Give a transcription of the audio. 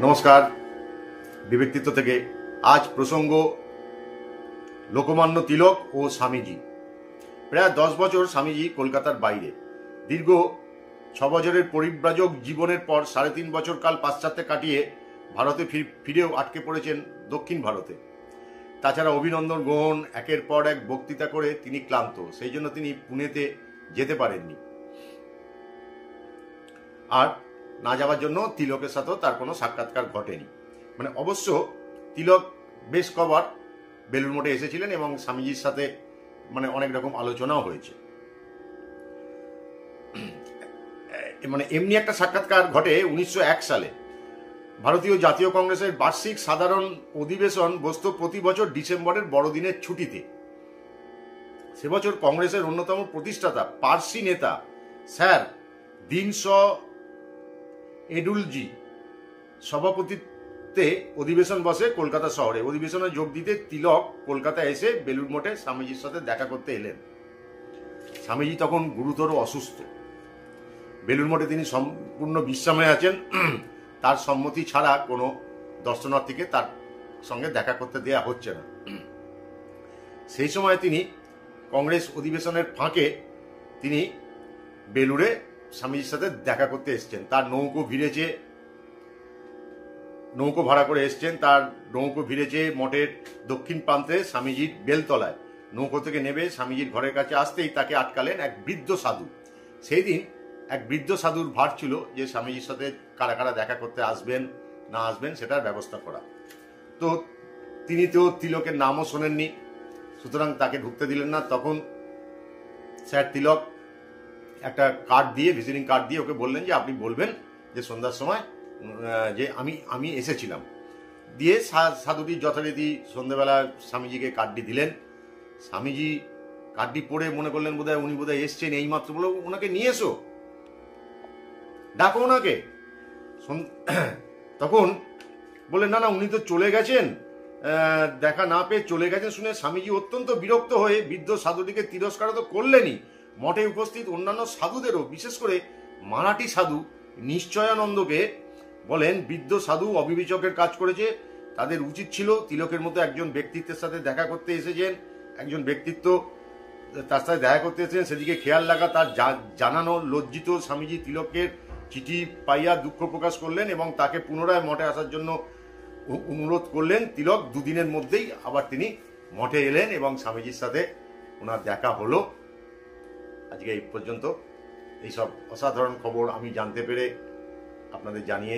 নমস্কার। বিব্যক্তিত্ব থেকে আজ প্রসঙ্গ লোকমান্য তিলক ও স্বামীজি। প্রায় 10 বছর স্বামীজি কলকাতার বাইরে, দীর্ঘ 6 বছরের পরিব্রাজক জীবনের পর 3.5 বছর কাল পাশ্চাত্যে কাটিয়ে ভারতে ফিরেও আটকে পড়েছেন দক্ষিণ ভারতে। তাছাড়া অভিনন্দন গ্রহণ, একের পর এক বক্তৃতা করে তিনি ক্লান্ত, সেই জন্য তিনি পুনেতে যেতে পারেননি। আর না যাওয়ার জন্য তিলকের সাথেও তার কোনো সাক্ষাৎকার ঘটেনি। অবশ্য তিলক বেশ কবার বেলুড় মঠে এসেছিলেন এবং স্বামীজির সাথে অনেক রকম আলোচনাও হয়েছে। এমনি একটা সাক্ষাৎকার ঘটে 1901 সালে। ভারতীয় জাতীয় কংগ্রেসের বার্ষিক সাধারণ অধিবেশন বসত প্রতি বছর ডিসেম্বরের বড়দিনের ছুটিতে। সে বছর কংগ্রেসের অন্যতম প্রতিষ্ঠাতা পার্সি নেতা স্যার দীনশ এডুলজি সভাপতিত্বে অধিবেশন বসে কলকাতা শহরে। অধিবেশনে যোগ দিতে তিলক কলকাতা এসে বেলুড় মঠে স্বামীজির সাথে দেখা করতে এলেন। স্বামীজি তখন গুরুতর অসুস্থ। বেলুড় মঠে তিনি সম্পূর্ণ বিশ্রামে আছেন। তার সম্মতি ছাড়া কোনো দর্শনার্থীকে তার সঙ্গে দেখা করতে দেয়া হচ্ছে না। সেই সময় তিনি কংগ্রেস অধিবেশনের ফাঁকে তিনি বেলুড়ে স্বামীজির সাথে দেখা করতে এসছেন। তার নৌকো ভাড়া করে এসছেন। তার নৌকো ভিড়েছে মঠের দক্ষিণ প্রান্তে স্বামীজির বেলতলায়। নৌকো থেকে নেমে স্বামীজির ঘরের কাছে আসতেই তাকে আটকালেন এক বৃদ্ধ সাধু। সেই দিন এক বৃদ্ধ সাধুর ভার ছিল যে স্বামীজির সাথে কারা কারা দেখা করতে আসবেন না আসবেন সেটার ব্যবস্থা করা। তো তিনি তো তিলকের নামও শোনেননি, সুতরাং তাকে ঢুকতে দিলেন না। তখন স্যার তিলক একটা কার্ড দিয়ে, ভিজিটিং কার্ড দিয়ে ওকে বললেন যে আপনি বলবেন যে সন্ধ্যার সময় যে আমি এসেছিলাম। দিয়ে সাধুটি যথারীতি সন্ধ্যাবেলা স্বামীজিকে কার্ডটি দিলেন। স্বামীজি কার্ডটি পড়ে মনে করলেন উনি বোধহয় এসছেন, এইমাত্র বলে ওনাকে নিয়ে এসো, ডাকো ওনাকে। তখন বললেন না উনি তো চলে গেছেন, দেখা না পেয়ে চলে গেছেন। শুনে স্বামীজি অত্যন্ত বিরক্ত হয়ে বৃদ্ধ সাধুটিকে তিরস্কার তো করলেনই, মঠে উপস্থিত অন্যান্য সাধুদেরও, বিশেষ করে মারাঠি সাধু নিশ্চয়ানন্দকে বলেন বৃদ্ধ সাধু অবিবেচকের কাজ করেছে। তাদের উচিত ছিল তিলকের মতো একজন ব্যক্তিত্বের সাথে দেখা করতে এসেছেন, একজন ব্যক্তিত্ব তার সাথে দেখা করতে এসেছেন সেদিকে খেয়াল রাখা। তার জানানো লজ্জিত স্বামীজি তিলকের চিঠি পাইয়া দুঃখ প্রকাশ করলেন এবং তাকে পুনরায় মঠে আসার জন্য অনুরোধ করলেন। তিলক 2 দিনের মধ্যেই আবার তিনি মঠে এলেন এবং স্বামীজির সাথে ওনার দেখা হলো। আজকে এই পর্যন্ত। এইসব অসাধারণ খবর আমি জানতে পেরে আপনাদের জানিয়ে